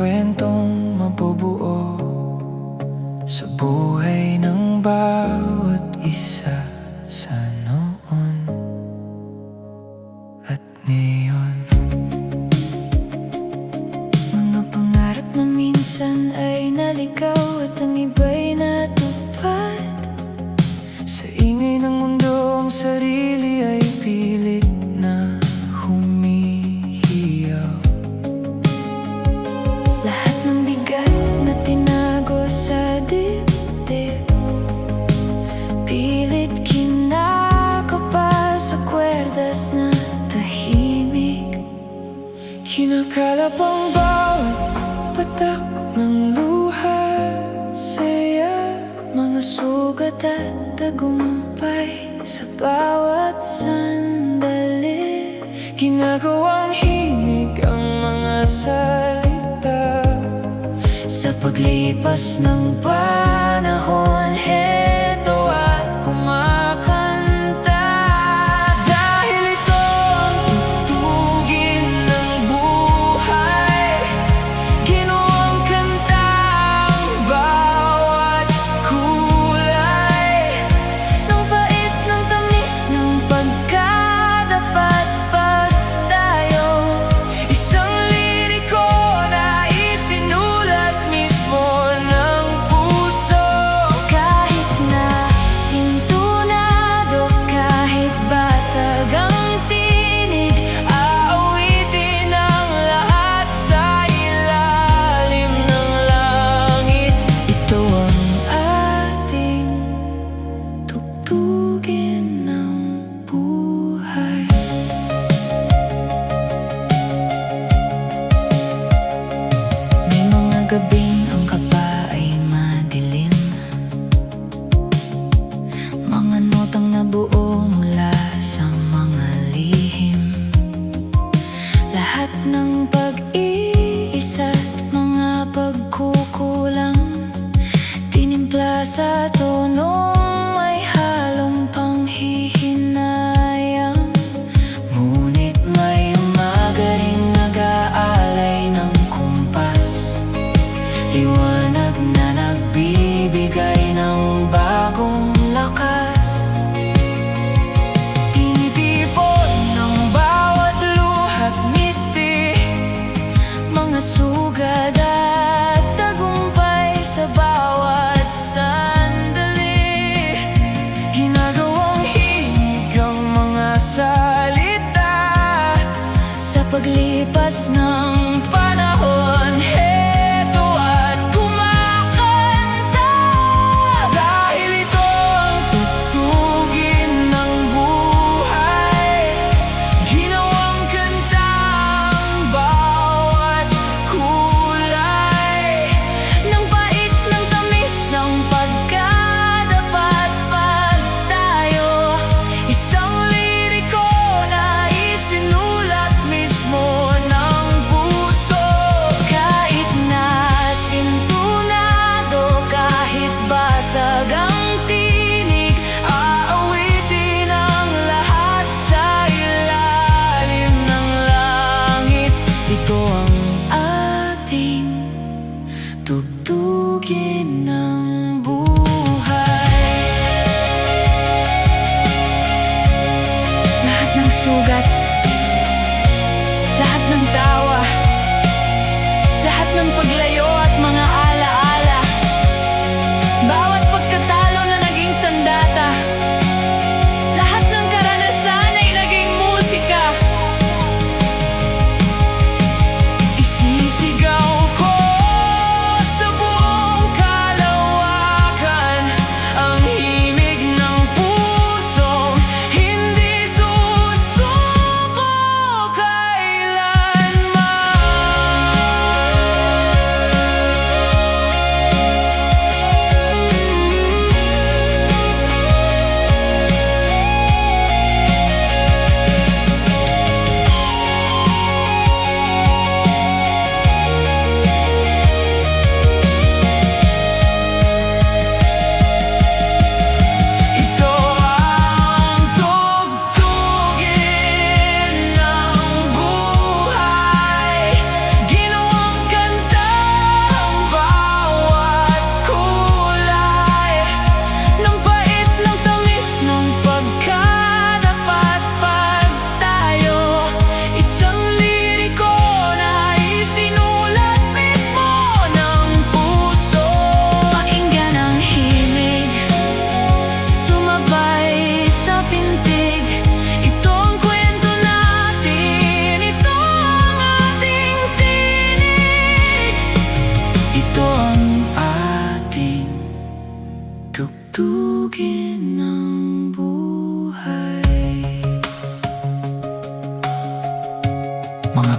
kwentong mabubuo sa buhay ng bawat isa sa noon at ngayon. Mga pangarap na minsan ay naligaw at ang iba'y natupad. Sa ingay ng mundo ang sarili ay pilit na humihiyaw. Lahat ng bigat na tinago sa dibdib, pilit kinako pa sa kwerdas na tahimik. Kinakalap ang bawat patak ng luha at saya, Mga sugat at tagumpay sa bawat sandali. ginagawang himig ang mga salita. Sa paglipas ng panahon, heto at kumakanta. Dahil ito ang tugtugin ng buhay, ginawang kanta ang bawat kulay. Nang bait ng tamis ng pagkadapat pag tayo, Isang liriko na isinulat mismo ng puso. kahit na sintunado, kahit basag ang tinig, Aawitin ang lahat sa ilalim ng langit. ito ang ating tugtugin ng buhay. May mga gabing ang kapa ay madilim, mga notang nabuo mula sa mga lihim. Lahat ng pag-iisa't mga pagkukulang, tinimpla sa tonong may halong panghihinayang. Ngunit may umaga rin nag-aalay ng kumpas, liwanag na nagbibigay ng bagong lakas. Tinitipon ng bawat luha't ngiti, Mga sugad at tagumpay sa bawat sandali. ginagawang himig ang mga salita. Sa paglipas ng panahon, heto at kumakanta. Dahil ito ang tugtugin ng buhay, ginawang kanta ang bawat kulay. Nang bait ng tamis ng pagkadapat pag tayo, Isang liriko na isinulat mismo ng puso.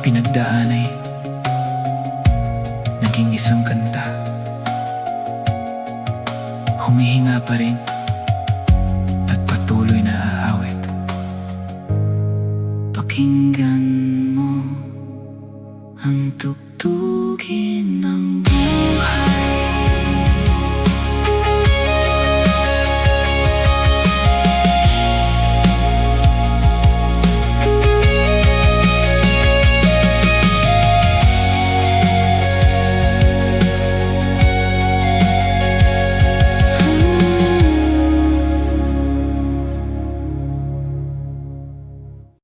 pinagdaan ay naging isang kanta. Humihinga pa rin at patuloy na aawit. Pakinggan mo ang tugtugin